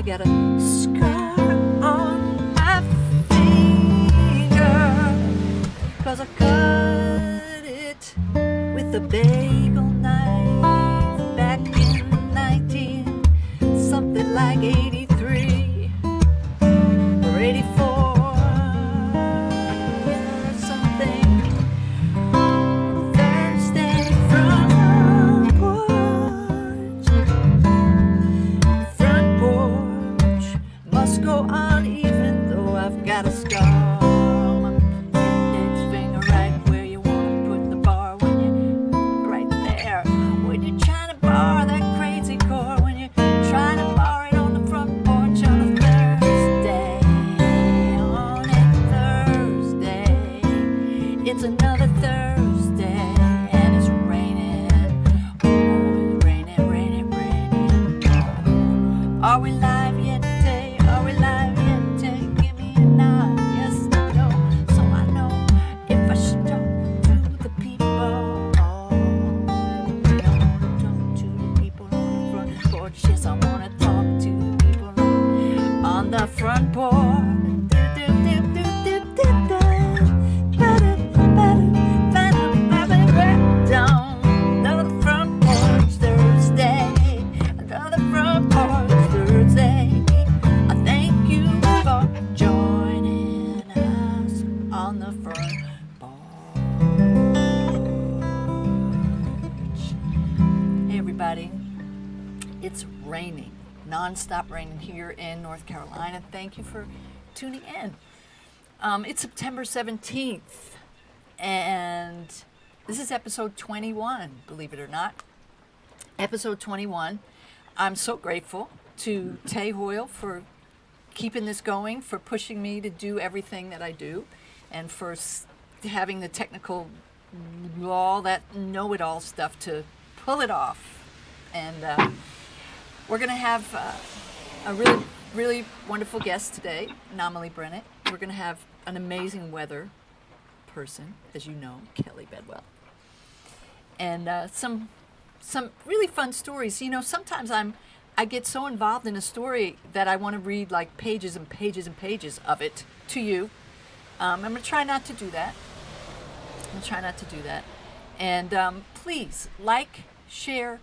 I got a scar on my finger, 'cause I cut it with a bagel knife back in 19 something like 83 or 84 or something. Thursday front porch must go on even though I've got a scar on my index finger right where you want to put the bar when you right there when you're trying to bar that crazy chord, when you're trying to bar it on the front porch on a Thursday, on a Thursday. It's another Thursday and it's raining. Oh, it's raining, raining, raining. Are we live yet today? Are we live yet today? Give me a nod, yes, no, so I know if I should talk to the people. Talk to the people on the front porch. Yes, I wanna talk to the people on the front porch. Down another front porch Thursday, another front porch Thursday. I thank you for joining us on the front porch. Hey everybody, it's raining, non-stop raining here in North Carolina. Thank you for tuning in. It's September 17th, and this is episode 21, believe it or not. Episode 21. I'm so grateful to Tay Hoyle for keeping this going, for pushing me to do everything that I do, and for having the technical, all that know-it-all stuff to pull it off. And we're going to have a really, really wonderful guest today, Namali Brennett. We're going to have an amazing weather person, as you know, Kelly Bedwell. And some really fun stories. You know, sometimes I get so involved in a story that I want to read like pages and pages and pages of it to you. I'm going to try not to do that. And please like, share,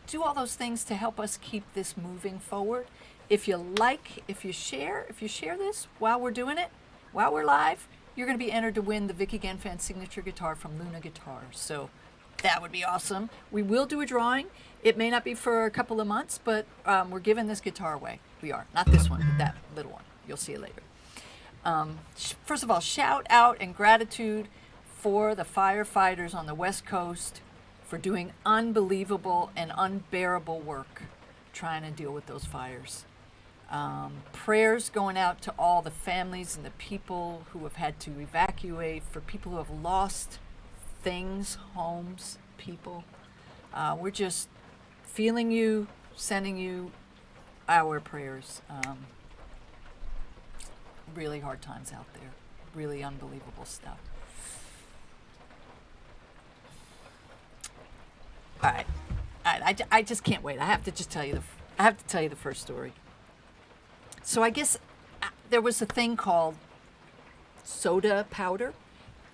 do all those things to help us keep this moving forward. If you share this while we're doing it, while we're live, you're going to be entered to win the Vicki Genfan signature guitar from Luna Guitars. So that would be awesome. We will do a drawing. It may not be for a couple of months, but we're giving this guitar away. We are. Not this one, but that little one. You'll see it later. First of all, shout out and gratitude for the firefighters on the West Coast for doing unbelievable and unbearable work trying to deal with those fires. Prayers going out to all the families and the people who have had to evacuate, for people who have lost things, homes, people. We're just feeling you, sending you our prayers. Really hard times out there. Really unbelievable stuff. All right. I just can't wait. I have to tell you the first story. So I guess there was a thing called soda powder.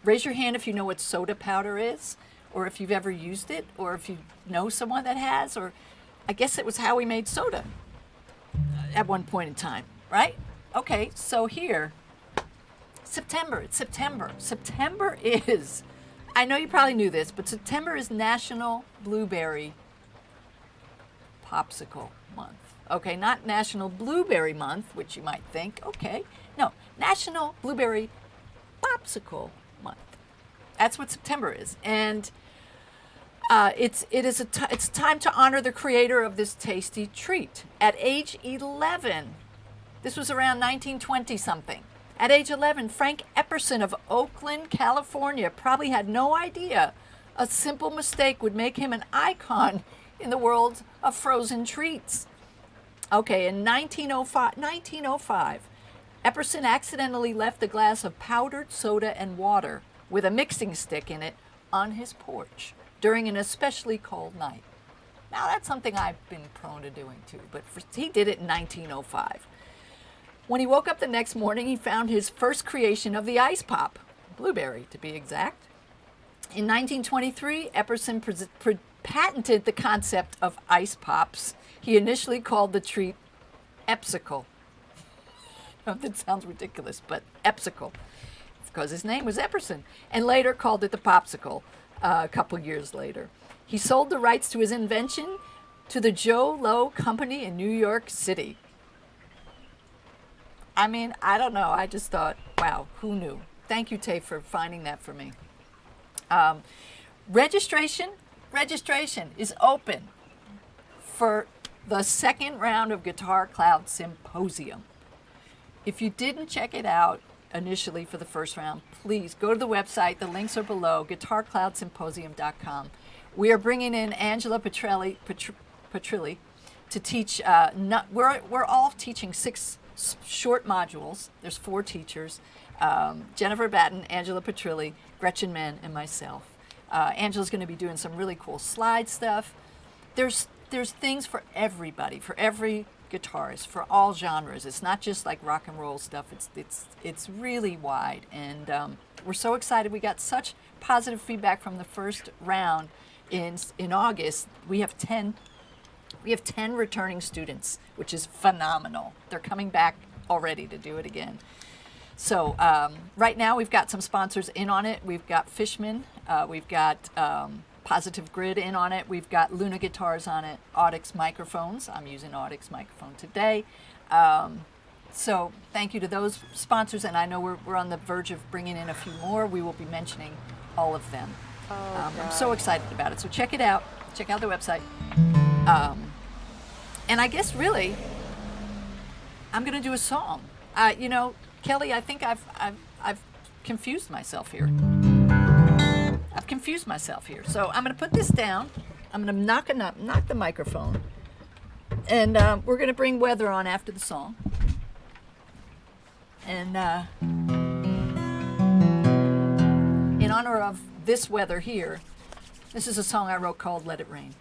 Raise your hand if you know what soda powder is, or if you've ever used it, or if you know someone that has, or I guess it was how we made soda at one point in time, right? Okay, so here, September. September is, I know you probably knew this, but September is National Blueberry Popsicle Month. Okay, not National Blueberry Month, which you might think, okay. No, National Blueberry Popsicle Month. That's what September is. And it's time to honor the creator of this tasty treat. At age 11, this was around 1920 something. At age 11, Frank Epperson of Oakland, California, probably had no idea a simple mistake would make him an icon in the world of frozen treats. Okay, in 1905, Epperson accidentally left a glass of powdered soda and water with a mixing stick in it on his porch during an especially cold night. Now, that's something I've been prone to doing too, but he did it in 1905. When he woke up the next morning, he found his first creation of the ice pop, blueberry to be exact. In 1923, Epperson patented the concept of ice pops. He initially called the treat Epsicle. That sounds ridiculous, but Epsicle, because his name was Epperson, and later called it the Popsicle a couple years later. He sold the rights to his invention to the Joe Low Company in New York City. I mean, I don't know. I just thought, wow, who knew? Thank you, Tay, for finding that for me. Registration is open for the second round of Guitar Cloud Symposium. If you didn't check it out initially for the first round, please go to the website. The links are below, guitarcloudsymposium.com. We are bringing in Angela Petrilli to teach. We're all teaching 6 short modules. There's 4 teachers. Jennifer Batten, Angela Petrilli, Gretchen Menn, and myself. Angela's going to be doing some really cool slide stuff. There's things for everybody, for every guitarist, for all genres. It's not just like rock and roll stuff. It's really wide, and we're so excited. We got such positive feedback from the first round in August. We have 10 returning students, which is phenomenal. They're coming back already to do it again. So right now we've got some sponsors in on it. We've got Fishman, we've got Positive Grid in on it, we've got Luna Guitars on it, Audix microphones. I'm using Audix microphone today. So thank you to those sponsors, and I know we're on the verge of bringing in a few more. We will be mentioning all of them. I'm so excited about it. So check it out. Check out the website. And I guess really, I'm going to do a song. Kelly, I think I've confused myself here. So I'm going to put this down. I'm going to knock the microphone. And we're going to bring weather on after the song. And in honor of this weather here, this is a song I wrote called Let It Rain.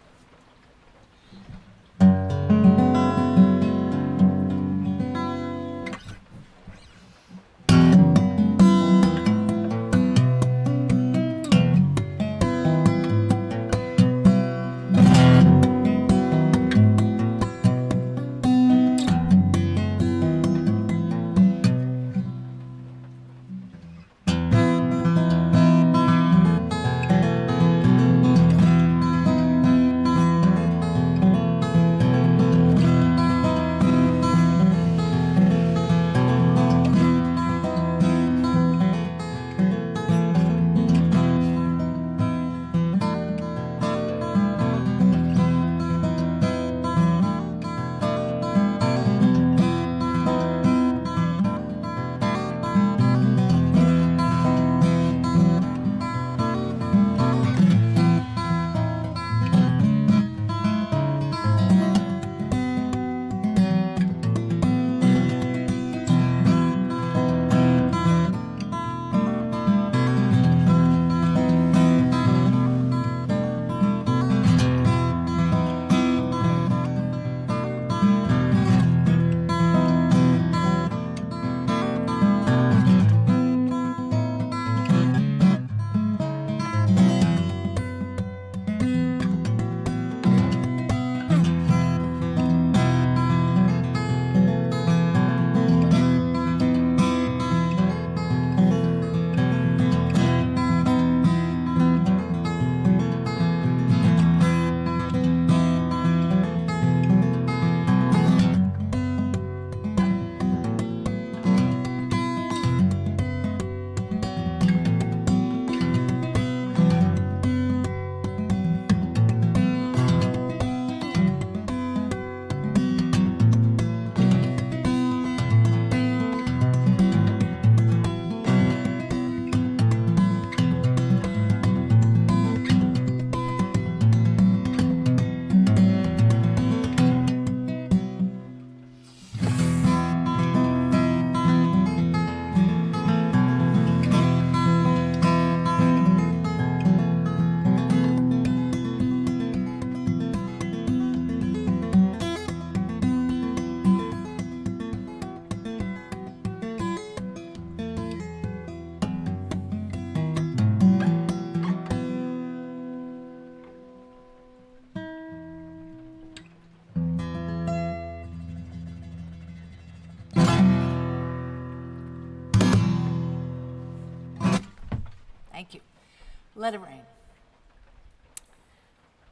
Let it rain.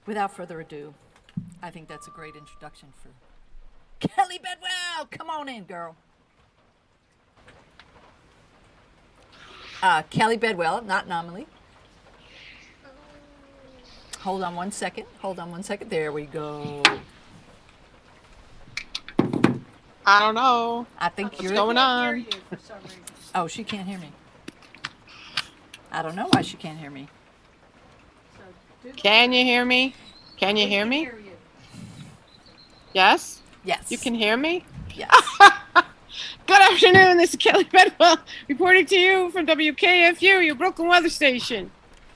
Without further ado, I think that's a great introduction for Kelly Bedwell. Come on in, girl. Kelly Bedwell, not Nominally. Hold on one second. There we go. I don't know. I think What's going on? Oh, she can't hear me. I don't know why she can't hear me. Can you hear me? Can you hear me? Yes? Yes. You can hear me? Yes. Good afternoon. This is Kelly Bedwell reporting to you from WKFU, your Brooklyn weather station.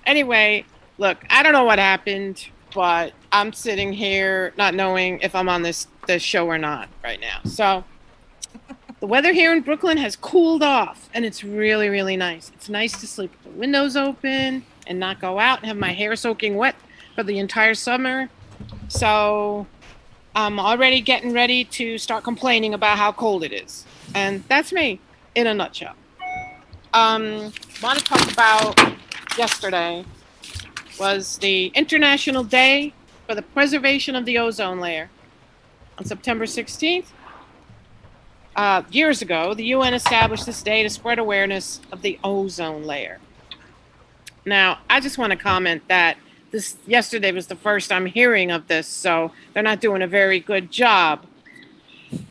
Anyway, look, I don't know what happened, but I'm sitting here not knowing if I'm on this show or not right now. So the weather here in Brooklyn has cooled off, and it's really, really nice. It's nice to sleep with the windows open and not go out and have my hair soaking wet for the entire summer. So I'm already getting ready to start complaining about how cold it is. And that's me in a nutshell. Want to talk about yesterday was the International Day for the Preservation of the Ozone Layer. On September 16th, years ago, the UN established this day to spread awareness of the ozone layer. Now, I just want to comment that yesterday was the first I'm hearing of this, so they're not doing a very good job.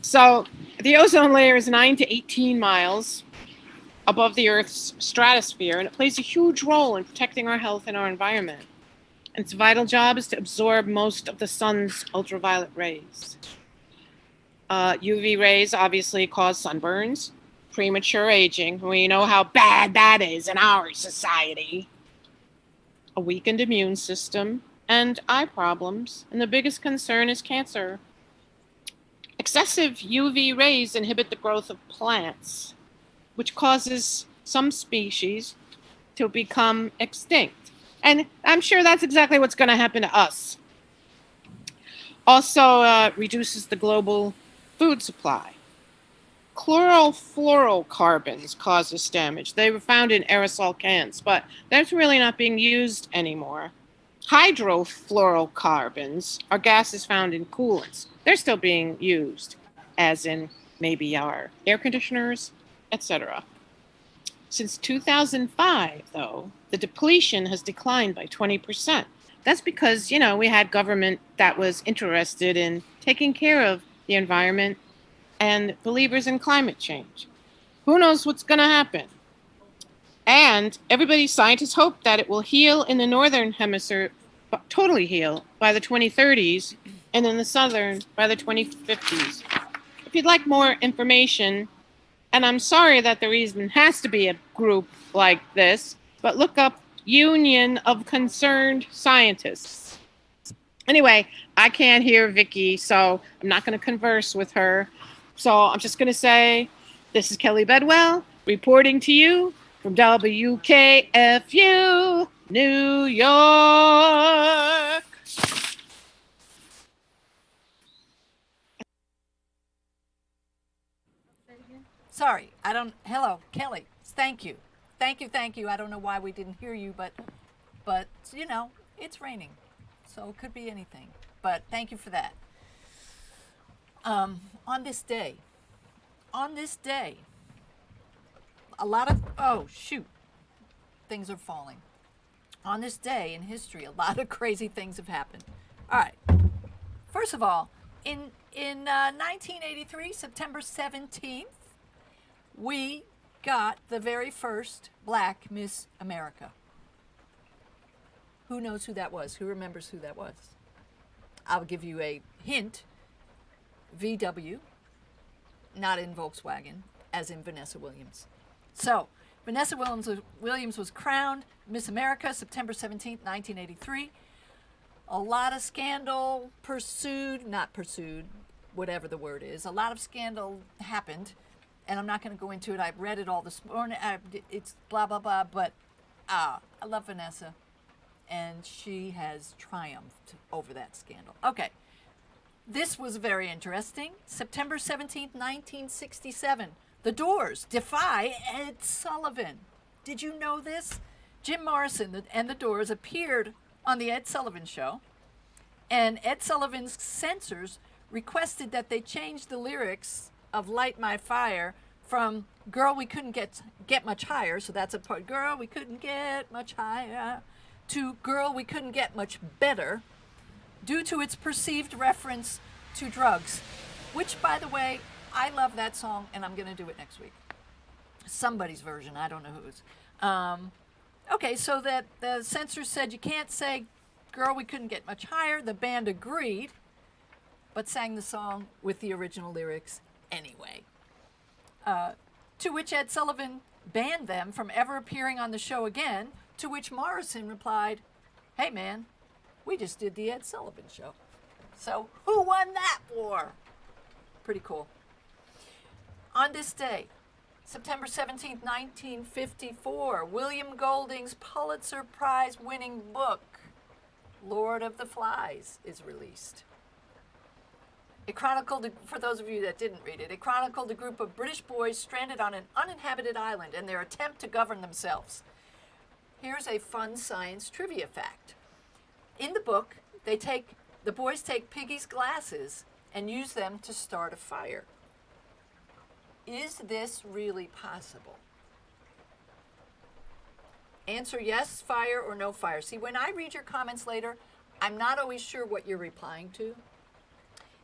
So the ozone layer is 9 to 18 miles above the Earth's stratosphere, and it plays a huge role in protecting our health and our environment. And its vital job is to absorb most of the sun's ultraviolet rays. UV rays obviously cause sunburns, premature aging. We know how bad that is in our society. A weakened immune system, and eye problems. And the biggest concern is cancer. Excessive UV rays inhibit the growth of plants, which causes some species to become extinct. And I'm sure that's exactly what's going to happen to us. Also reduces the global food supply. Chlorofluorocarbons cause this damage. They were found in aerosol cans, but that's really not being used anymore. Hydrofluorocarbons are gases found in coolants. They're still being used, as in maybe our air conditioners, etc. Since 2005, though, the depletion has declined by 20%. That's because, we had government that was interested in taking care of the environment and believers in climate change. Who knows what's going to happen? And scientists hope that it will heal in the northern hemisphere, totally heal by the 2030s, and in the southern by the 2050s. If you'd like more information, and I'm sorry that there even has to be a group like this, but look up Union of Concerned Scientists. Anyway, I can't hear Vicki, so I'm not going to converse with her. So I'm just going to say, this is Kelly Bedwell reporting to you from WKFU, New York. Sorry, hello, Kelly. Thank you. Thank you. I don't know why we didn't hear you, but it's raining. So it could be anything. But thank you for that. On this day, a lot of, things are falling. On this day in history, a lot of crazy things have happened. All right. First of all, in 1983, September 17th, we got the very first black Miss America. Who knows who that was? Who remembers who that was? I'll give you a hint. VW, not in Volkswagen, as in Vanessa Williams. So, Vanessa Williams was crowned Miss America September 17th, 1983. A lot of scandal not pursued, whatever the word is. A lot of scandal happened, and I'm not going to go into it. I've read it all this morning. It's blah, blah, blah, but I love Vanessa, and she has triumphed over that scandal. Okay. This was very interesting. September 17th, 1967. The Doors, Defy, Ed Sullivan. Did you know this? Jim Morrison and the Doors appeared on the Ed Sullivan Show, and Ed Sullivan's censors requested that they change the lyrics of Light My Fire from Girl, We Couldn't Get Much Higher, so that's a part, Girl, We Couldn't Get Much Higher, to Girl, We Couldn't Get Much Better, due to its perceived reference to drugs, which, by the way, I love that song, and I'm going to do it next week. Somebody's version, I don't know whose. Okay, so that the censors said you can't say Girl, We Couldn't Get Much Higher. The band agreed, but sang the song with the original lyrics anyway. To which Ed Sullivan banned them from ever appearing on the show again, to which Morrison replied, hey man, we just did the Ed Sullivan Show. So who won that war? Pretty cool. On this day, September 17th, 1954, William Golding's Pulitzer Prize-winning book, Lord of the Flies, is released. It chronicled, for those of you that didn't read it, it chronicled a group of British boys stranded on an uninhabited island and their attempt to govern themselves. Here's a fun science trivia fact. In the book, the boys take Piggy's glasses and use them to start a fire. Is this really possible? Answer yes, fire, or no fire. See, when I read your comments later, I'm not always sure what you're replying to.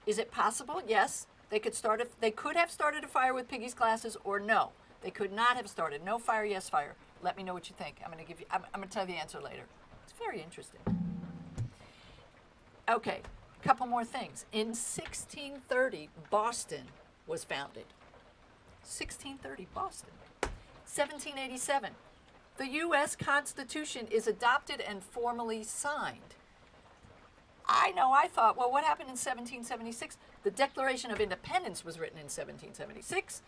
Is it possible? Yes. They could have started a fire with Piggy's glasses, or no. They could not have started. No fire, yes, fire. Let me know what you think. I'm going to tell you the answer later. It's very interesting. Okay, a couple more things. In 1630, Boston was founded. 1630, Boston. 1787, the U.S. Constitution is adopted and formally signed. I thought, well, what happened in 1776? The Declaration of Independence was written in 1776.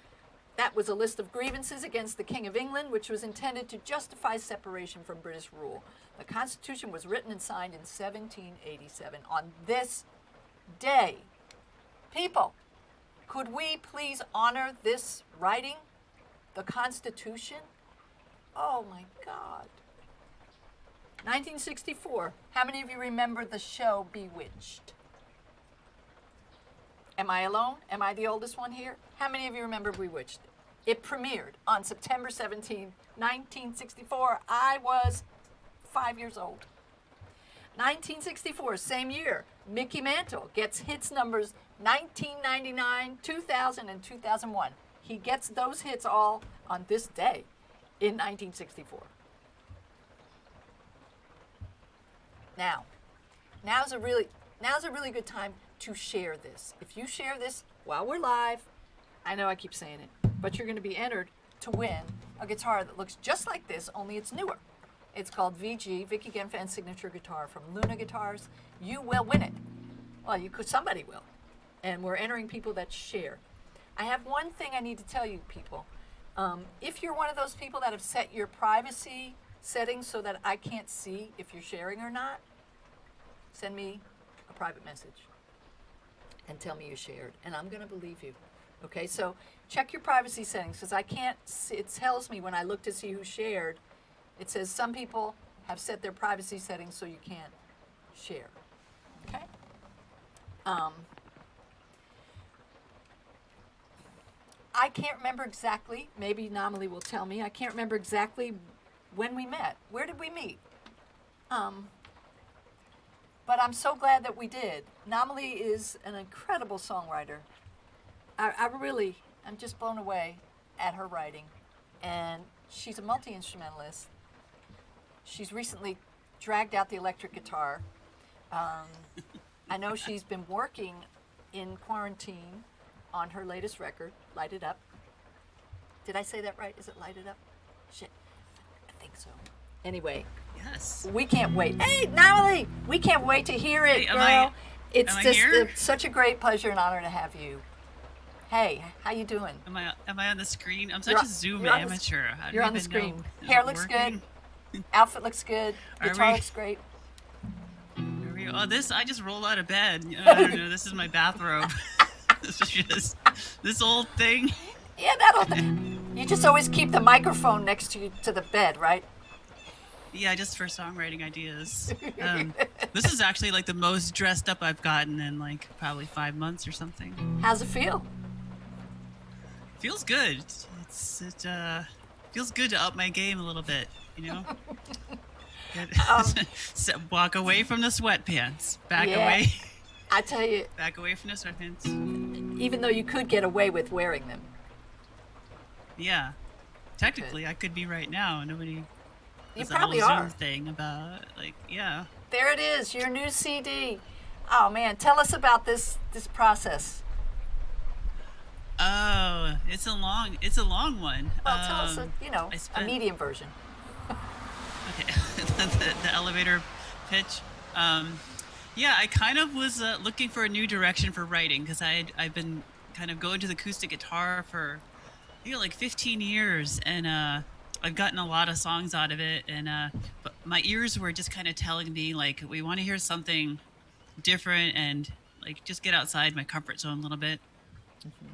That was a list of grievances against the King of England, which was intended to justify separation from British rule. The Constitution was written and signed in 1787 on this day. People, could we please honor this writing, the Constitution? Oh my God. 1964. How many of you remember the show Bewitched? Am I alone? Am I the oldest one here? How many of you remember Bewitched? It premiered on September 17, 1964. I was 5 years old. 1964, same year, Mickey Mantle gets hits numbers 1999, 2000, and 2001. He gets those hits all on this day in 1964. Now's a really good time to share this. If you share this while we're live, I know I keep saying it, but you're going to be entered to win a guitar that looks just like this, only it's newer. It's called VG, Vicki Genfan Signature Guitar from Luna Guitars. You will win it. Well, somebody will. And we're entering people that share. I have one thing I need to tell you people. If you're one of those people that have set your privacy settings so that I can't see if you're sharing or not, send me a private message and tell me you shared, and I'm going to believe you. Okay, so check your privacy settings, because I can't see, it tells me when I look to see who shared, it says some people have set their privacy settings so you can't share. Okay? I can't remember exactly, maybe Namali will tell me, I can't remember exactly when we met. Where did we meet? But I'm so glad that we did. Namali is an incredible songwriter. I'm just blown away at her writing. And she's a multi-instrumentalist. She's recently dragged out the electric guitar. I know she's been working in quarantine on her latest record, Light It Up. Did I say that right? Is it Light It Up? Shit, I think so. Anyway, yes, we can't wait. Hey, Namali, we can't wait to hear it, girl. It's such a great pleasure and honor to have you. Hey, how you doing? Am I on the screen? I'm such a Zoom amateur. You're on the screen. Hair looks good. Outfit looks good. Guitar looks great. I just rolled out of bed. I don't know. This is my bathrobe. This old thing. Yeah, you just always keep the microphone next to you to the bed, right? Yeah, just for songwriting ideas. This is actually like the most dressed up I've gotten in like probably 5 months or something. How's it feel? Feels good. It feels good to up my game a little bit, you know. Walk away from the sweatpants. Back Yeah. away. I tell you, Back away from the sweatpants. even though you could get away with wearing them. Yeah. Technically, I could be right now. Nobody. You does the probably whole are. Zoom thing about like yeah. There it is, your new CD. Oh man, tell us about this process. Oh, it's a long one. Well, tell us, I a spent- medium version. Okay, the elevator pitch. Yeah, I kind of was looking for a new direction for writing because I've been kind of going to the acoustic guitar for like 15 years, and I've gotten a lot of songs out of it, and but my ears were just kind of telling me like we want to hear something different and like just get outside my comfort zone a little bit.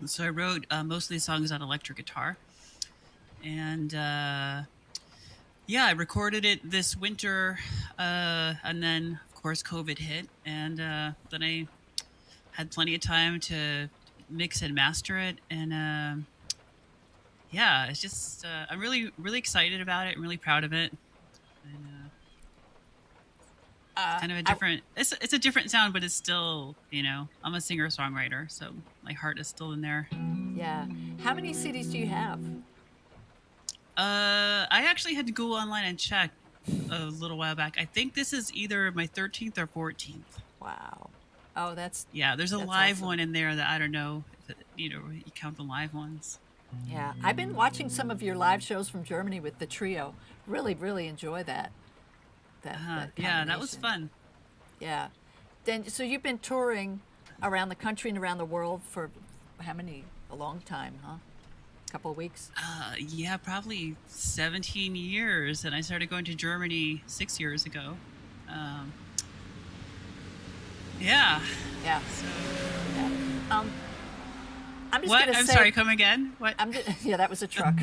So I wrote most of these songs on electric guitar, and yeah, I recorded it this winter, and then of course COVID hit, and then I had plenty of time to mix and master it, and yeah, it's just I'm really excited about it. I'm really proud of it. And, kind of a different. It's a different sound, but it's still I'm a singer songwriter, so my heart is still in there. Yeah. How many CDs do you have? I actually had to go online and check a little while back. I think this is either my 13th or 14th. Wow. Oh, that's Yeah, there's a That's live awesome. one in there that I don't know if you count the live ones. yeah. I've been watching some of your live shows from Germany with the trio. Really, really enjoy that. Yeah, that was combination. fun. Yeah. Then, so you've been touring around the country and around the world for a long time, huh? A couple of weeks. Yeah, probably 17 years, and I started going to Germany 6 years ago. Yeah. Yeah. So, Yeah. I'm just what? gonna I'm say. sorry. Come again? What? Yeah, that was a truck.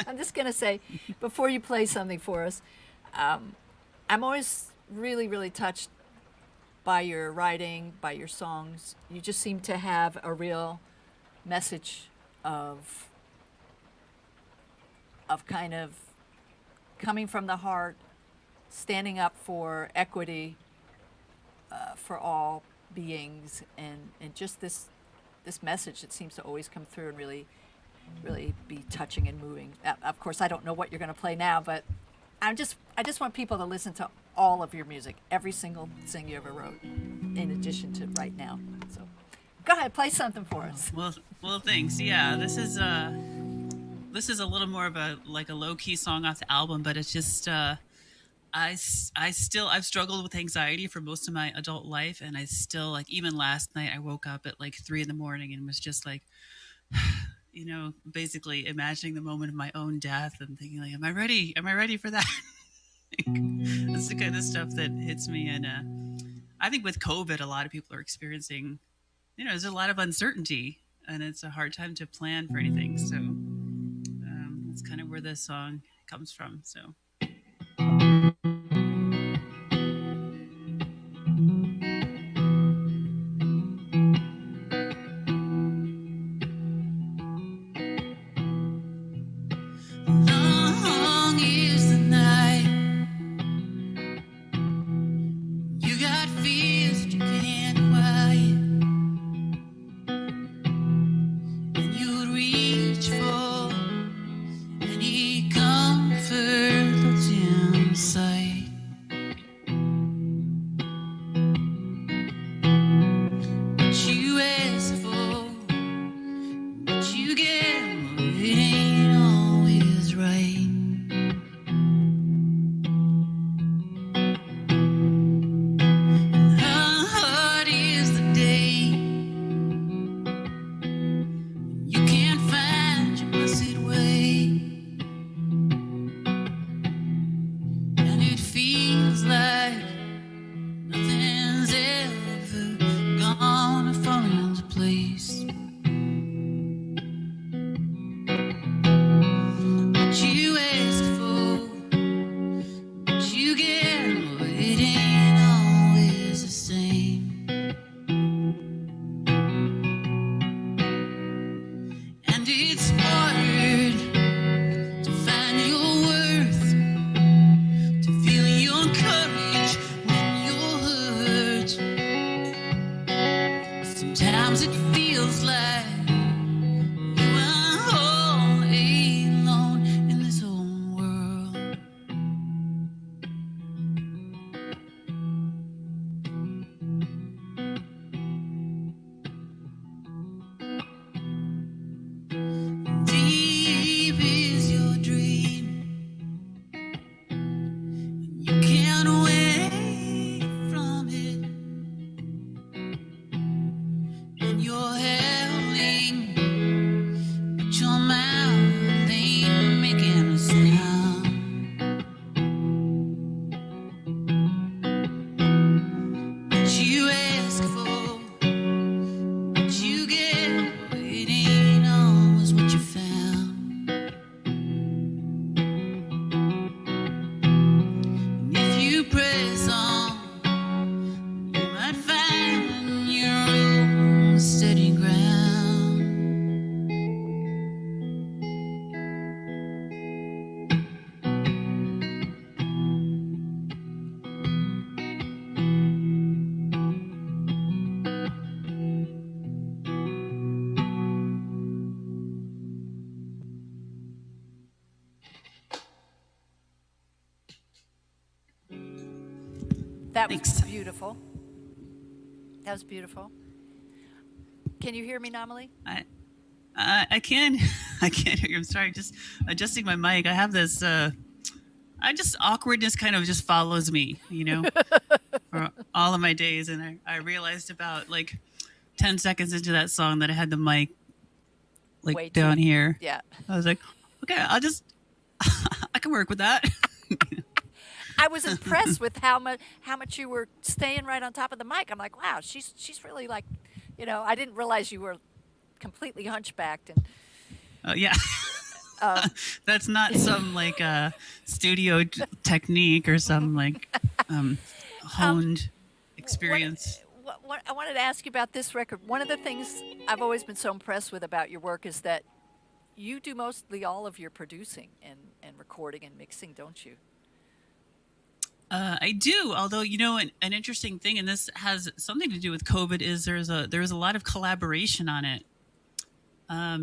I'm just gonna say, before you play something for us, I'm always really, really touched by your writing, by your songs. You just seem to have a real message of kind of coming from the heart, standing up for equity for all beings, and just this message that seems to always come through and really be touching and moving. Of course, I don't know what you're going to play now, but I just want people to listen to all of your music, every single thing you ever wrote, in addition to right now. So, go ahead, play something for us. Well, thanks. Yeah, this is a little more of a low key song off the album, but it's just I've struggled with anxiety for most of my adult life, and I still even last night I woke up at 3 a.m. and was just basically imagining the moment of my own death and thinking am I ready? Am I ready for that? That's the kind of stuff that hits me, and I think with COVID, a lot of people are experiencing, there's a lot of uncertainty, and it's a hard time to plan for anything. So that's kind of where this song comes from. So. Long is the night. You got fears that you can't quiet, and you'd reach for any comfort That was Thanks. beautiful. That was beautiful. Can you hear me, Namali? I can. I can't hear you. I'm sorry. Just adjusting my mic. I have this. I just awkwardness kind of just follows me, for all of my days. And I realized about like 10 seconds into that song that I had the mic like Way down too- here. Yeah. I was like, okay, I can work with that. I was impressed with how much you were staying right on top of the mic. I'm like, wow, she's really like, I didn't realize you were completely hunchbacked and Yeah. That's not some like studio technique or some like honed experience. What I wanted to ask you about this record. One of the things I've always been so impressed with about your work is that you do mostly all of your producing and recording and mixing, don't you? I do, although an interesting thing, and this has something to do with COVID, is there's a lot of collaboration on it.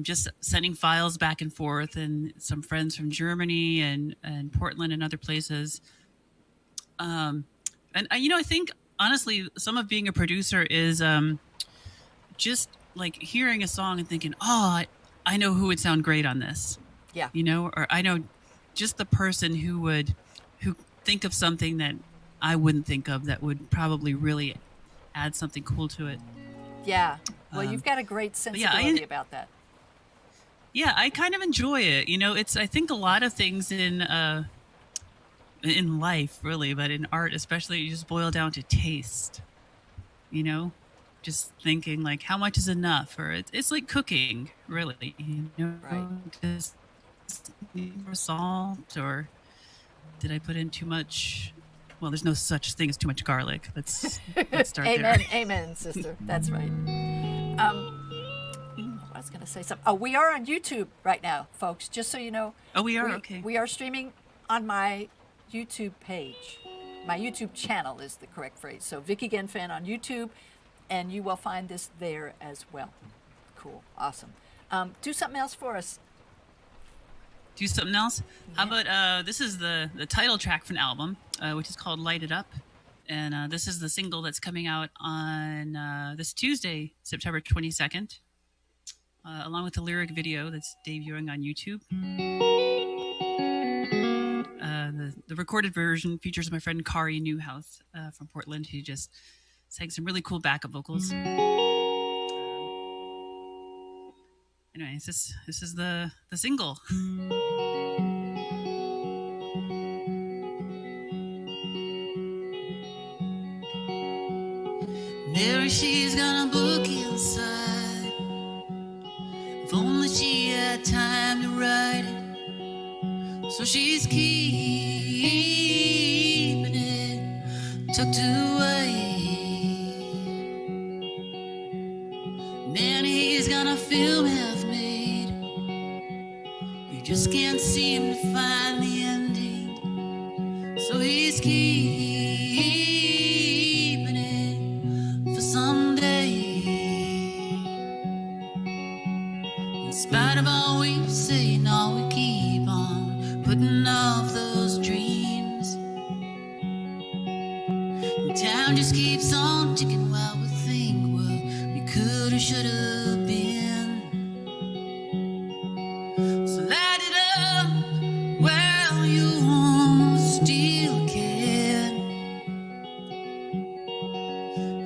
Just sending files back and forth, and some friends from Germany and Portland and other places. And I think honestly, some of being a producer is just like hearing a song and thinking, oh, I know who would sound great on this. Yeah. Or I know just the person who think of something that I wouldn't think of that would probably really add something cool to it. Yeah. Well, you've got a great sensibility about that. Yeah, I kind of enjoy it. It's I think a lot of things in life really, but in art especially, you just boil down to taste. Just thinking like how much is enough, or it's like cooking really. Right. Just need more salt, or did I put in too much? Well, there's no such thing as too much garlic. Let's start Amen, there. amen, sister. That's right. I was going to say something. Oh, we are on YouTube right now, folks. Just so you know. Oh, we are? Okay. We are streaming on my YouTube page. My YouTube channel is the correct phrase. So Vicki Genfan on YouTube, and you will find this there as well. Cool, awesome. Do something else for us. Do something else? How about this is the title track from the album, which is called Light It Up. And this is the single that's coming out on this Tuesday, September 22nd, along with the lyric video that's debuting on YouTube. The recorded version features my friend Kari Newhouse from Portland, who just sang some really cool backup vocals. Anyways, this is the single. Mary, she's got a book inside. If only she had time to write it. So she's keeping it tucked away. Man, he's got a film half made. He just can't seem to find the ending. So he's keeping it for someday. In spite of all we say and all we keep on putting off those dreams, and time just keeps on ticking while we think what we could or should have been. So light it up while you still can.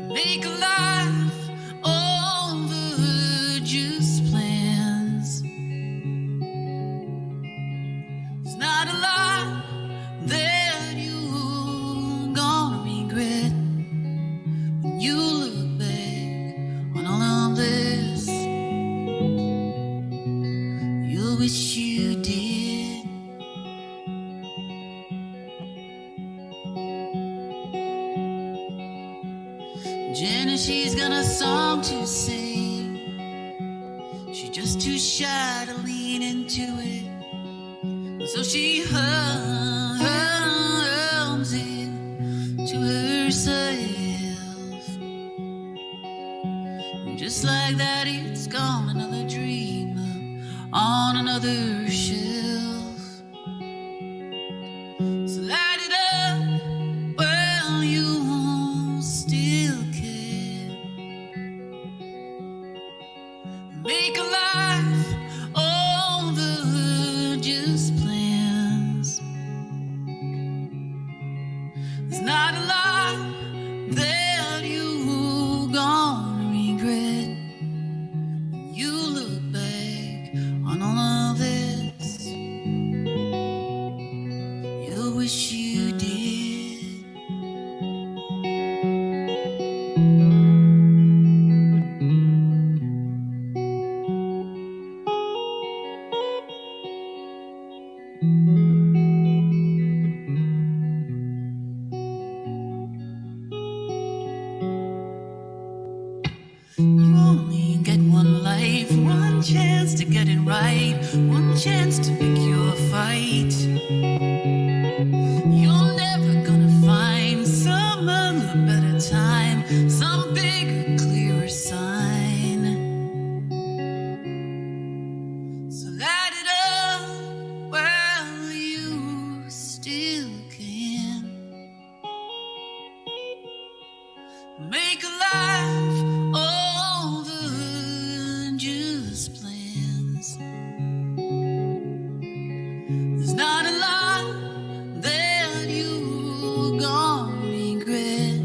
Make a life over just plans. It's not a lot that you're gonna regret when you look back on all of this. You'll wish you did. Jenna, she's got a song to sing. She's just too shy to lean into it. So she hums it to herself. And just like that, it's gone, another dream on another shelf. So light it up while you chance to get it right, one chance to pick your fight. You're never gonna find some other better time, some bigger, clearer sign. So light it up while you still can. Make a life over just plans. There's not a lot that you're gonna regret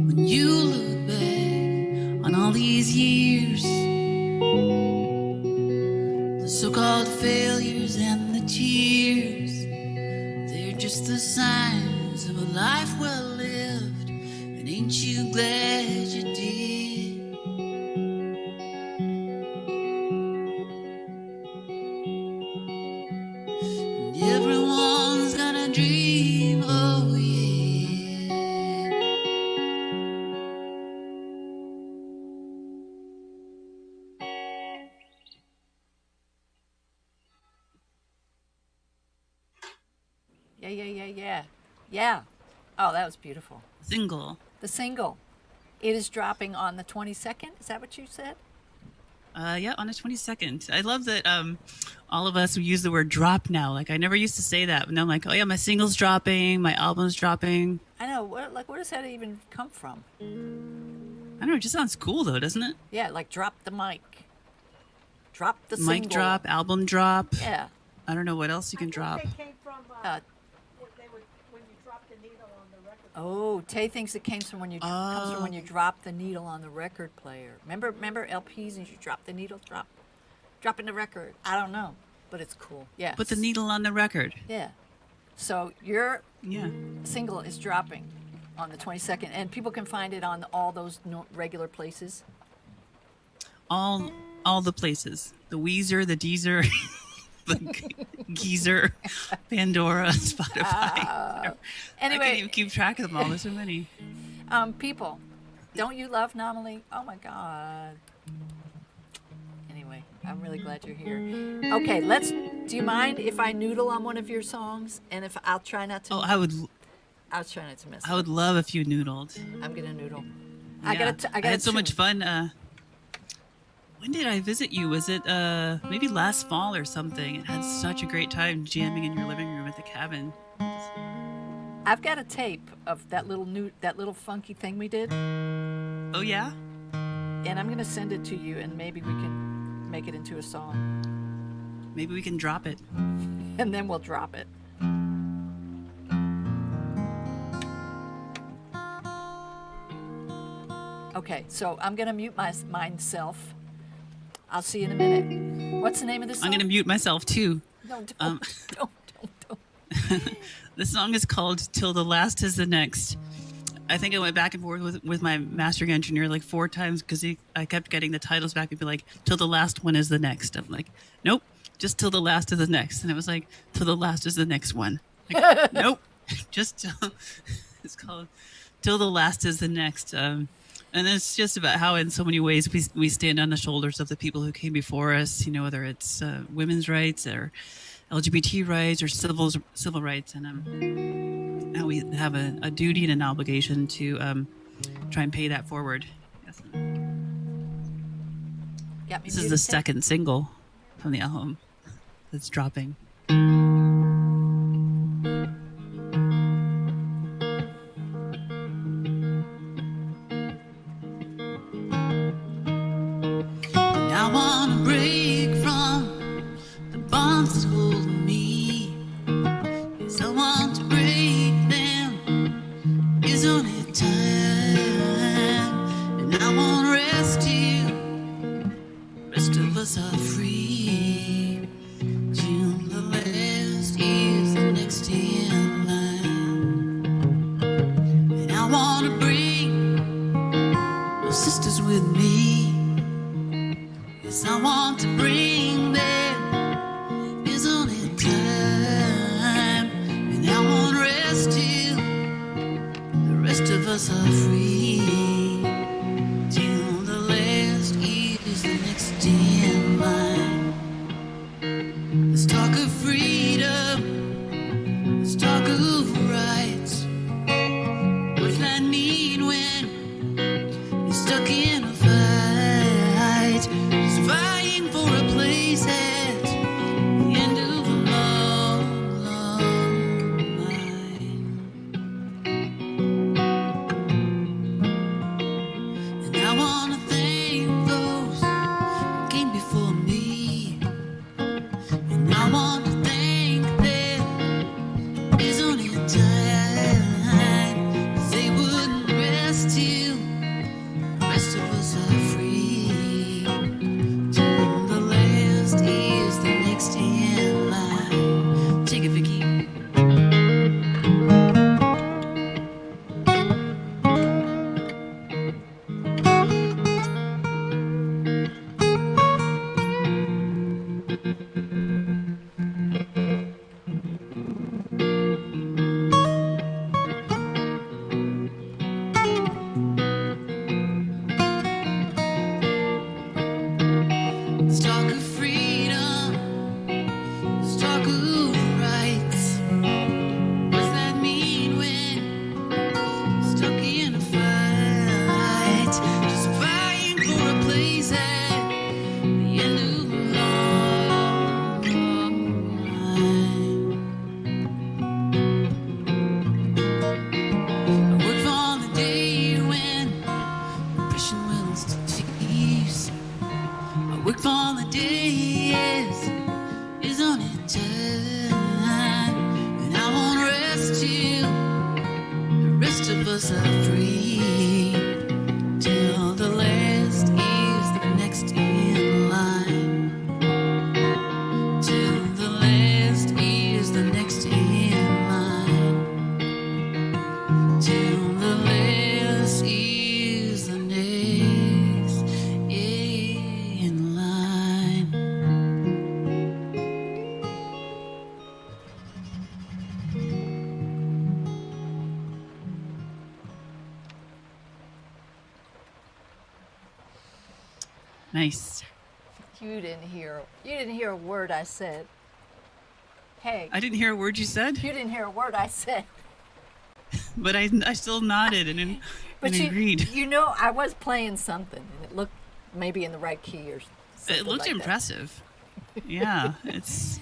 when you look back on all these years. The so-called failures and the tears, they're just the signs of a life well lived. And ain't you glad you did? And everyone's got a dream, oh yeah. Yeah. Oh, that was beautiful. Single. The single. It is dropping on the 22nd. Is that what you said? Yeah, on the 22nd. I love that all of us use the word drop now. Like, I never used to say that. But now I'm like, oh, yeah, my single's dropping, my album's dropping. I know. Where does that even come from? I don't know. It just sounds cool, though, doesn't it? Yeah, like drop the mic. Drop the Mic single. drop, album drop. Yeah. I don't know what else you can drop. They came from they would when you dropped the needle on the record. Oh, Tay thinks it comes from when you drop the needle on the record player. Remember LPs and you drop the needle, dropping the record. I don't know, but it's cool. Yeah. Put the needle on the record. Yeah. So your Yeah. single is dropping on the 22nd, and people can find it on all those regular places. All the places. The Weezer, the Deezer, the Geezer, Pandora, Spotify. I can't Anyway, even keep track of them all. There's so many. people, don't you love Nominally? Oh my God. Anyway, I'm really glad you're here. Okay, do you mind if I noodle on one of your songs? And if I'll try not to. Oh, I'll try not to miss. I would love if you noodled. I'm gonna noodle. Yeah. I had so much fun. When did I visit you? Was it maybe last fall or something? I had such a great time jamming in your living room at the cabin. I've got a tape of that little funky thing we did, Oh yeah? and I'm gonna send it to you, and maybe we can make it into a song, Maybe we can drop it. and then we'll drop it. Okay, so I'm gonna mute myself. I'll see you in a minute. What's the name of this song? I'm gonna mute myself too. No, don't, um, don't. The song is called "Till the Last Is the Next." I think I went back and forth with my mastering engineer like 4 times because I kept getting the titles back and be like, "Till the last one is the next." I'm like, "Nope, just till the last is the next." And it was like, "Till the last is the next one." Like, nope, just till, it's called "Till the Last is the Next." And it's just about how, in so many ways, we stand on the shoulders of the people who came before us. You know, whether it's women's rights or LGBT rights or civil rights, and how we have a duty and an obligation to try and pay that forward. Yes. Got me This is muted, the Tay? second single from the album that's dropping. I wanna break from the bonds that hold me. Yes, I want to break them. It's only time, and I won't rest till the rest of us are free. Till the last is the next in line, and I wanna bring my sisters with me. Yes, I want to bring them. There's only time, and I won't rest till the rest of us are free. Till the last is the next in line. me. And I want to thank them. Isn't it time? 'Cause they wouldn't rest till the rest of us are free. Till the last is the next in line. Take it, Vicki. Let's talk of freedom. Let's talk of rights. What's that mean when stuck in a fight? Just fighting for a place at the end of a long line. I work for the day when oppression will cease. I work for the days, isn't it time? And I won't rest till the rest of us are free. Till the last is the next in line. Till the last is the next in line. Till the last is the next in line. Nice. You didn't hear a word I said. Hey, I didn't hear a word you said, you didn't hear a word I said. but I still nodded and But agreed. you know, I was playing something, and it looked maybe in the right key or something. It looked like that. impressive. Yeah, it's.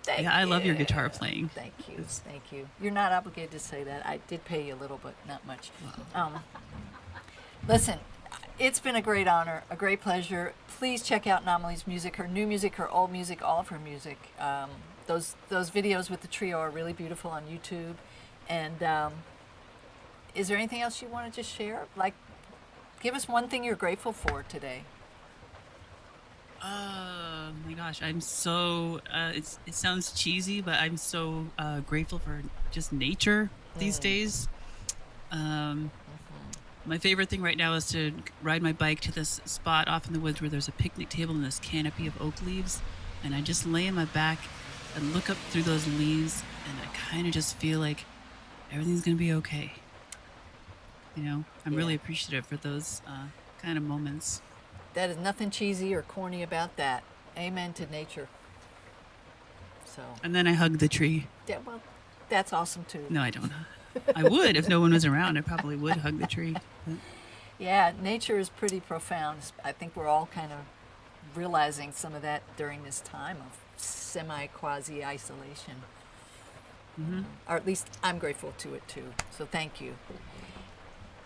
Thank Yeah, I love your you. guitar playing. Thank you, thank you. You're not obligated to say that. I did pay you a little, but not much. Listen, it's been a great honor, a great pleasure. Please check out Namalie's music, her new music, her old music, all of her music. Those videos with the trio are really beautiful on YouTube. And is there anything else you want to just share? Like, give us one thing you're grateful for today. Oh my gosh, I'm so. It sounds cheesy, but I'm so grateful for just nature these days. My favorite thing right now is to ride my bike to this spot off in the woods where there's a picnic table and this canopy of oak leaves, and I just lay on my back and look up through those leaves, and I kind of just feel like everything's gonna be okay. You know, I'm really Yeah. appreciative for those kind of moments. That is nothing cheesy or corny about that. Amen to nature. So, And then I hug the tree. yeah, well, that's awesome too. No, I don't. I would if no one was around. I probably would hug the tree. But Yeah, nature is pretty profound. I think we're all kind of realizing some of that during this time of semi-quasi isolation. Or at least I'm grateful to it too. So thank you.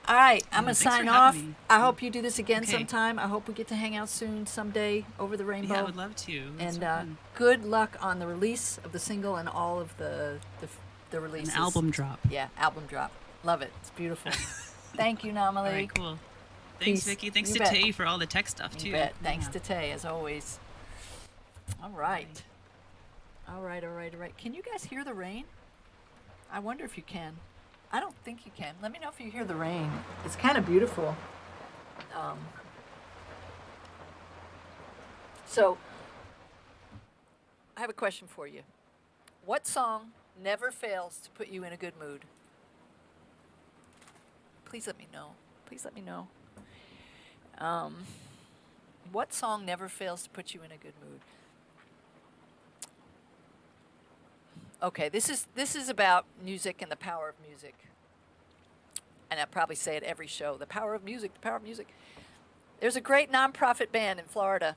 All right, I'm going to thanks for sign having off. me. I hope you do this again Okay. sometime. I hope we get to hang out soon someday over the rainbow. yeah, I would love to. It's And so fun. good luck on the release of the single and all of the An releases. album drop. Yeah, album drop. Love it. It's beautiful. Thank you, Namalie. All right, cool. Peace. Thanks, Vicki. Thanks You to bet. Tay for all the tech stuff too. You bet. Thanks Yeah. to Tay, as always. All right. All right, all right, all right. Can you guys hear the rain? I wonder if you can. I don't think you can. Let me know if you hear the rain. It's kind of beautiful. So, I have a question for you. What song never fails to put you in a good mood? Please let me know. Please let me know. What song never fails to put you in a good mood? Okay, this is about music and the power of music. And I probably say it every show. The power of music, the power of music. There's a great nonprofit band in Florida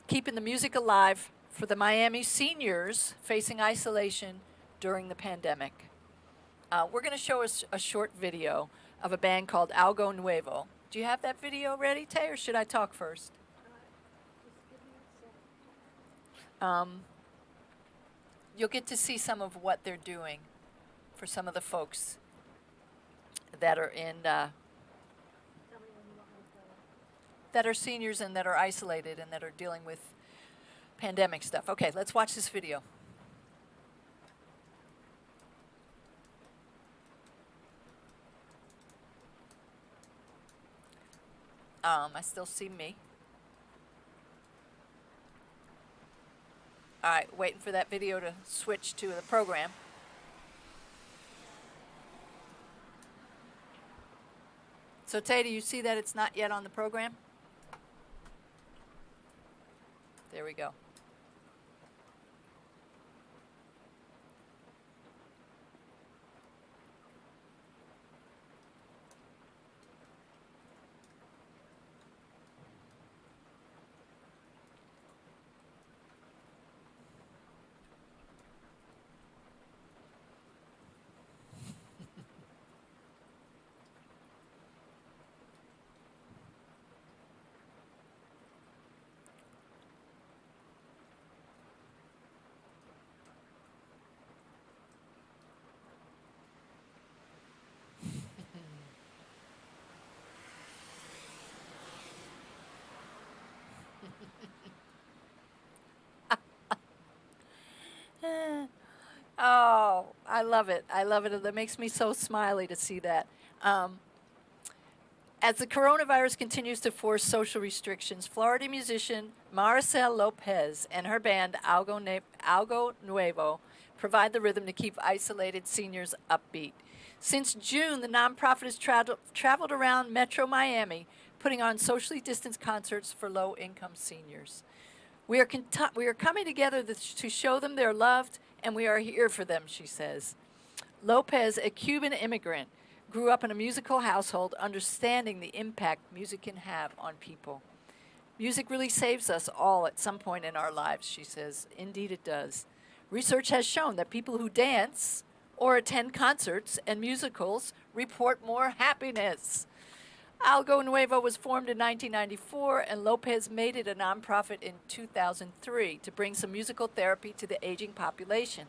keeping the music alive for the Miami seniors facing isolation during the pandemic. We're going to show us a short video of a band called Algo Nuevo. Do you have that video ready, Tay, or should I talk first? You'll get to see some of what they're doing for some of the folks that are in Tell me when you want me to play it. that are seniors and that are isolated and that are dealing with pandemic stuff. Okay, let's watch this video. I still see me. All right, waiting for that video to switch to the program. So Tay, do you see that it's not yet on the program? There we go. Oh, I love it. I love it. That makes me so smiley to see that. As the coronavirus continues to force social restrictions, Florida musician Maricel Lopez and her band Algo Nuevo provide the rhythm to keep isolated seniors upbeat. Since June, the nonprofit has traveled around Metro Miami, putting on socially distanced concerts for low-income seniors. We are coming together to show them they're loved, and we are here for them, she says. Lopez, a Cuban immigrant, grew up in a musical household, understanding the impact music can have on people. Music really saves us all at some point in our lives, she says. Indeed it does. Research has shown that people who dance or attend concerts and musicals report more happiness. Algo Nuevo was formed in 1994, and Lopez made it a nonprofit in 2003 to bring some musical therapy to the aging population.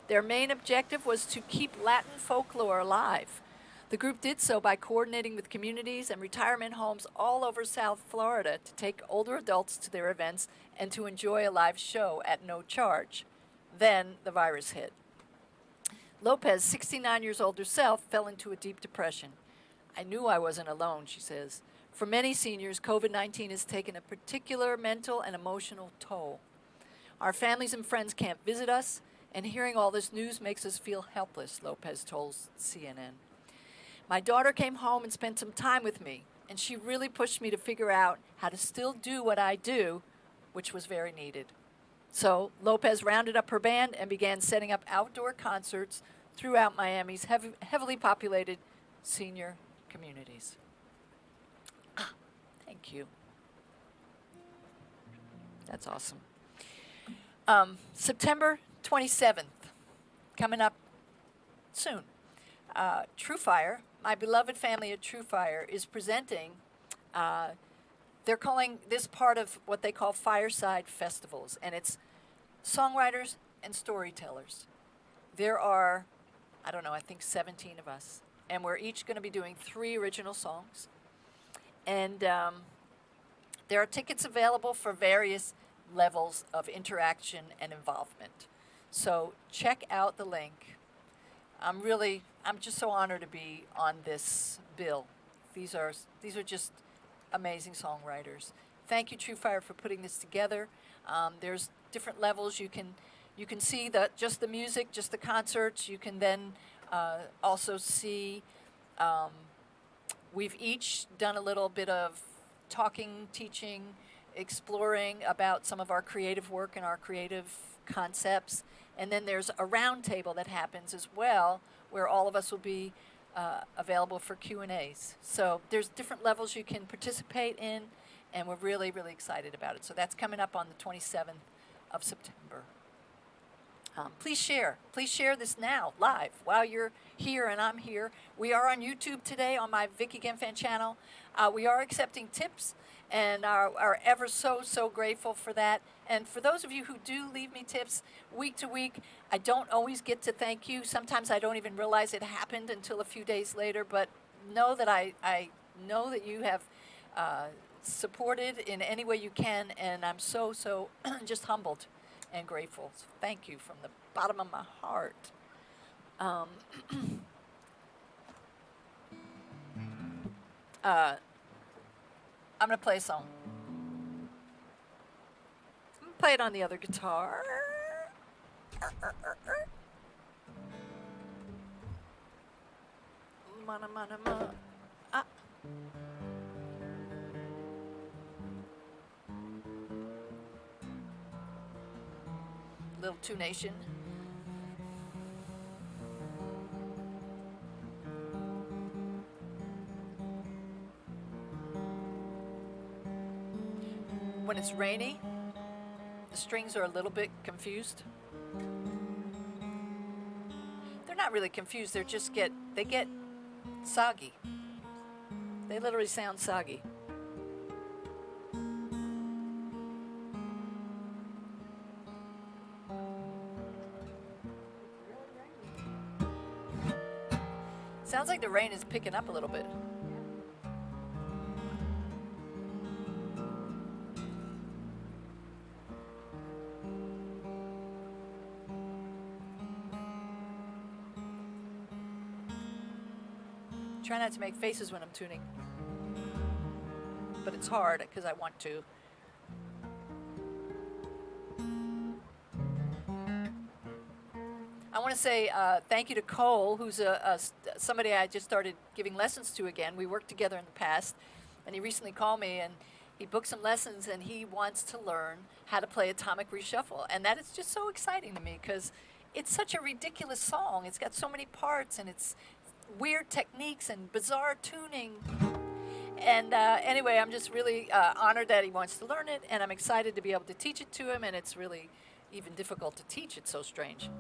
Their main objective was to keep Latin folklore alive. The group did so by coordinating with communities and retirement homes all over South Florida to take older adults to their events and to enjoy a live show at no charge. Then the virus hit. Lopez, 69 years old herself, fell into a deep depression. I knew I wasn't alone, she says. For many seniors, COVID-19 has taken a particular mental and emotional toll. Our families and friends can't visit us, and hearing all this news makes us feel helpless, Lopez told CNN. My daughter came home and spent some time with me, and she really pushed me to figure out how to still do what I do, which was very needed. So Lopez rounded up her band and began setting up outdoor concerts throughout Miami's heavily populated senior communities. Thank you. That's awesome. September 27th, coming up soon. True Fire, my beloved family at True Fire, is presenting, they're calling this part of what they call fireside festivals, and it's songwriters and storytellers. There are, I don't know, I think 17 of us, and we're each going to be doing 3 original songs. And there are tickets available for various levels of interaction and involvement. So check out the link. I'm just so honored to be on this bill. These are just amazing songwriters. Thank you, True Fire, for putting this together. There's different levels. You can see just the music, just the concerts. You can then also see. We've each done a little bit of talking, teaching, exploring about some of our creative work and our creative concepts. And then there's a round table that happens as well, where all of us will be available for Q&As. So there's different levels you can participate in, and we're really, really excited about it. So that's coming up on the 27th of September. Please share this now, live, while you're here and I'm here. We are on YouTube today on my Vicki Genfan channel. We are accepting tips, and are ever so grateful for that. And for those of you who do leave me tips week to week, I don't always get to thank you. Sometimes I don't even realize it happened until a few days later, but know that I know that you have supported in any way you can, and I'm so just humbled and grateful. So thank you from the bottom of my heart. I'm going to play a song. I'm going to play it on the other guitar. Mana, mana, ma. Ah. Little tunation. When it's rainy, the strings are a little bit confused. They're not really confused, they get soggy. They literally sound soggy. Sounds like the rain is picking up a little bit. Try not to make faces when I'm tuning, but it's hard because I want to. I want to say thank you to Cole, who's somebody I just started giving lessons to again. We worked together in the past, and he recently called me and he booked some lessons, and he wants to learn how to play Atomic Reshuffle, and that is just so exciting to me because it's such a ridiculous song. It's got so many parts, and it's weird techniques and bizarre tuning. And anyway, I'm just really honored that he wants to learn it, and I'm excited to be able to teach it to him, and it's really even difficult to teach. It's so strange.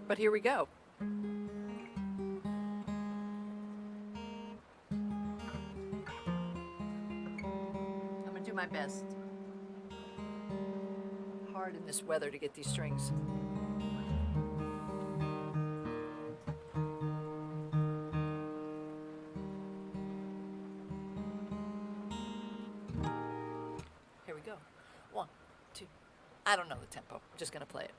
But here we go. I'm gonna do my best. Hard in this weather to get these strings. Here we go. 1, 2. I don't know the tempo. I'm just gonna play it.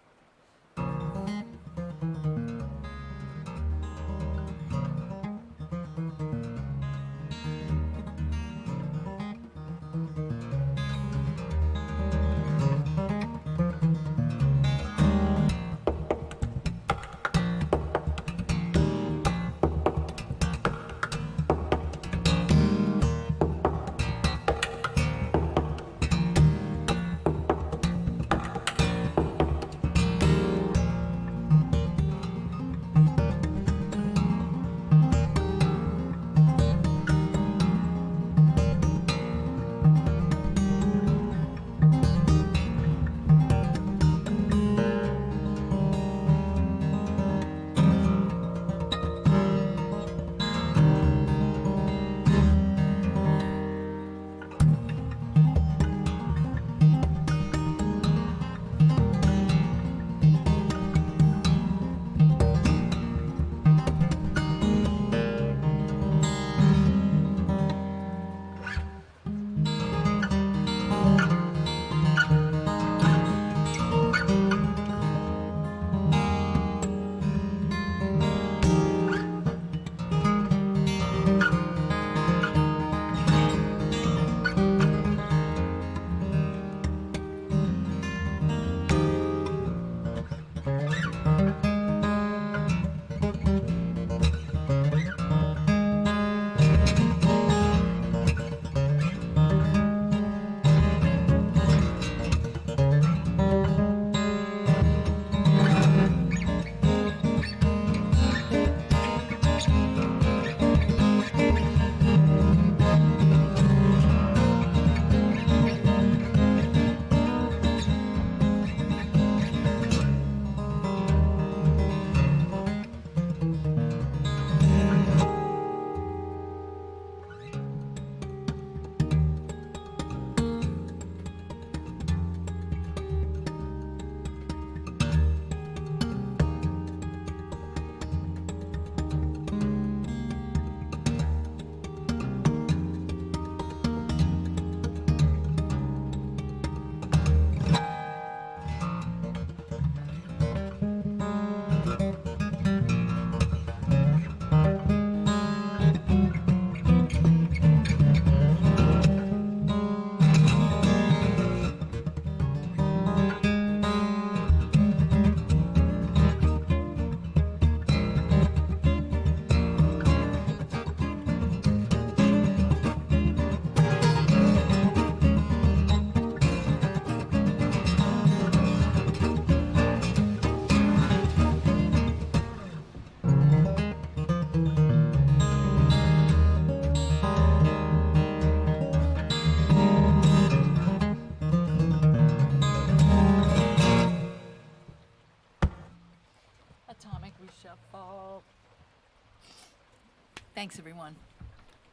Thanks, everyone.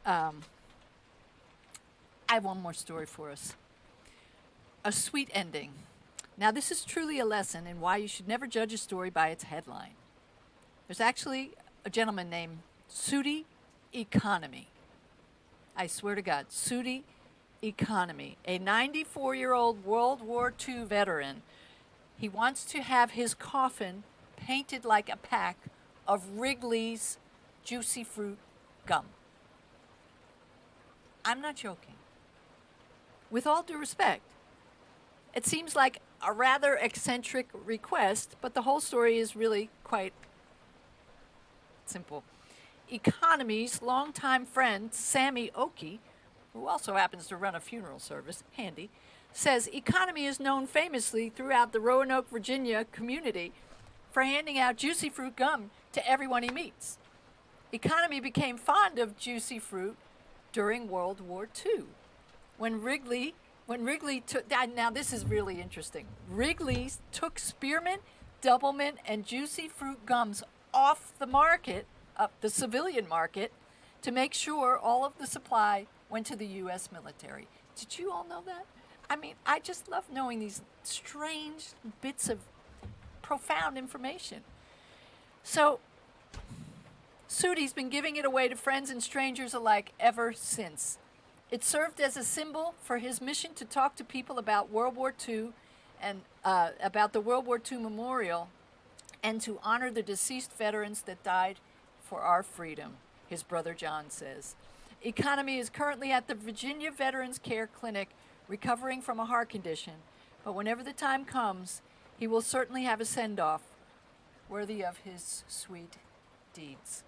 I have one more story for us. A sweet ending. Now, this is truly a lesson in why you should never judge a story by its headline. There's actually a gentleman named Sudi Economy. I swear to God, Sudi Economy, a 94-year-old World War II veteran. He wants to have his coffin painted like a pack of Wrigley's Juicy Fruit gum. I'm not joking. With all due respect, it seems like a rather eccentric request, but the whole story is really quite simple. Economy's longtime friend, Sammy Oki, who also happens to run a funeral service, handy, says Economy is known famously throughout the Roanoke, Virginia community for handing out Juicy Fruit gum to everyone he meets. Economy became fond of Juicy Fruit during World War II. When Wrigley took, now this is really interesting. Wrigley took spearmint, doublemint, and Juicy Fruit gums off the market, the civilian market, to make sure all of the supply went to the U.S. military. Did you all know that? I mean, I just love knowing these strange bits of profound information. So, Sudi's been giving it away to friends and strangers alike ever since. It served as a symbol for his mission to talk to people about World War II and about the World War II Memorial and to honor the deceased veterans that died for our freedom, his brother John says. Economy is currently at the Virginia Veterans Care Clinic recovering from a heart condition, but whenever the time comes, he will certainly have a send-off worthy of his sweet deeds.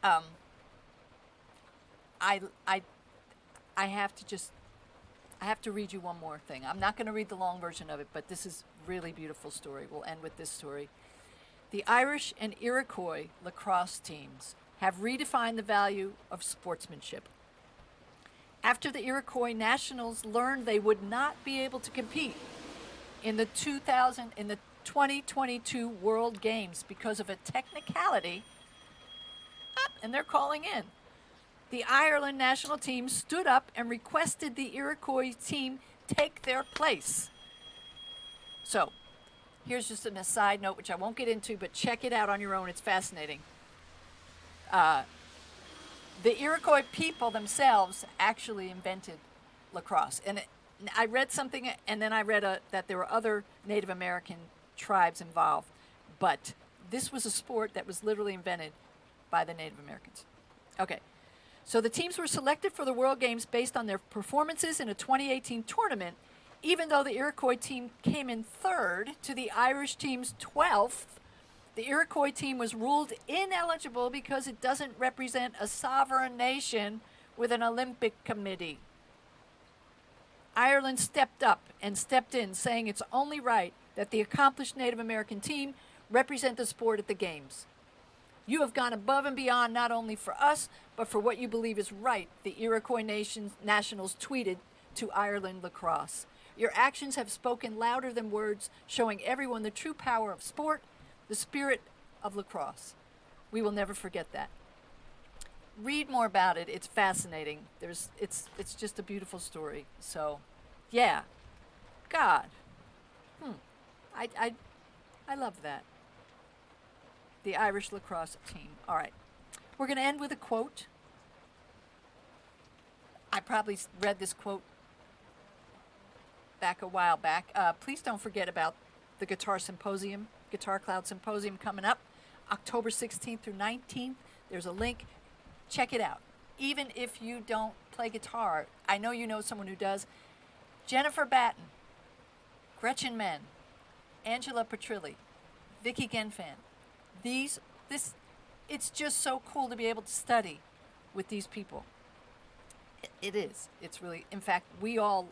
I have to read you one more thing. I'm not going to read the long version of it, but this is a really beautiful story. We'll end with this story. The Irish and Iroquois lacrosse teams have redefined the value of sportsmanship. After the Iroquois Nationals learned they would not be able to compete in the 2022 World Games because of a technicality, and they're calling in. The Ireland national team stood up and requested the Iroquois team take their place. So, here's just an aside note, which I won't get into, but check it out on your own. It's fascinating. The Iroquois people themselves actually invented lacrosse. And I read something, and then I read that there were other Native American tribes involved. But this was a sport that was literally invented by the Native Americans. Okay. So the teams were selected for the World Games based on their performances in a 2018 tournament, even though the Iroquois team came in third to the Irish team's 12th. The Iroquois team was ruled ineligible because it doesn't represent a sovereign nation with an Olympic committee. Ireland stepped up and stepped in, saying it's only right that the accomplished Native American team represent the sport at the Games. You have gone above and beyond not only for us, but for what you believe is right, the Iroquois Nationals tweeted to Ireland Lacrosse. Your actions have spoken louder than words, showing everyone the true power of sport, the spirit of lacrosse. We will never forget that. Read more about it. It's fascinating. It's just a beautiful story. So, yeah. God. I love that. The Irish lacrosse team. All right. We're going to end with a quote. I probably read this quote back a while back. Please don't forget about the Guitar Cloud Symposium coming up October 16th through 19th. There's a link. Check it out. Even if you don't play guitar, I know you know someone who does. Jennifer Batten, Gretchen Menn, Angela Petrilli, Vicki Genfan. It's just so cool to be able to study with these people. It is. It's really, in fact, we all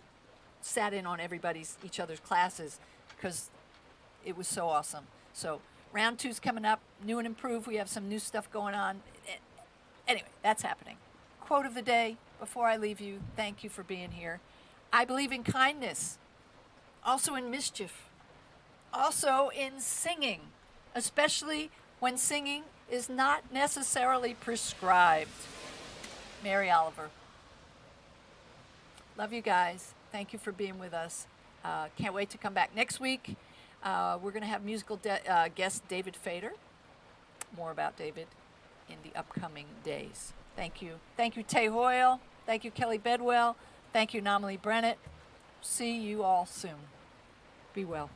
sat in on each other's classes because it was so awesome. So round 2's coming up, new and improved. We have some new stuff going on. Anyway, that's happening. Quote of the day, before I leave you, thank you for being here. I believe in kindness, also in mischief, also in singing, especially when singing is not necessarily prescribed. Mary Oliver. Love you guys. Thank you for being with us. Can't wait to come back next week. We're going to have musical guest David Fader. More about David in the upcoming days. Thank you. Thank you, Tay Hoyle. Thank you, Kelly Bedwell. Thank you, Namali Brennett. See you all soon. Be well.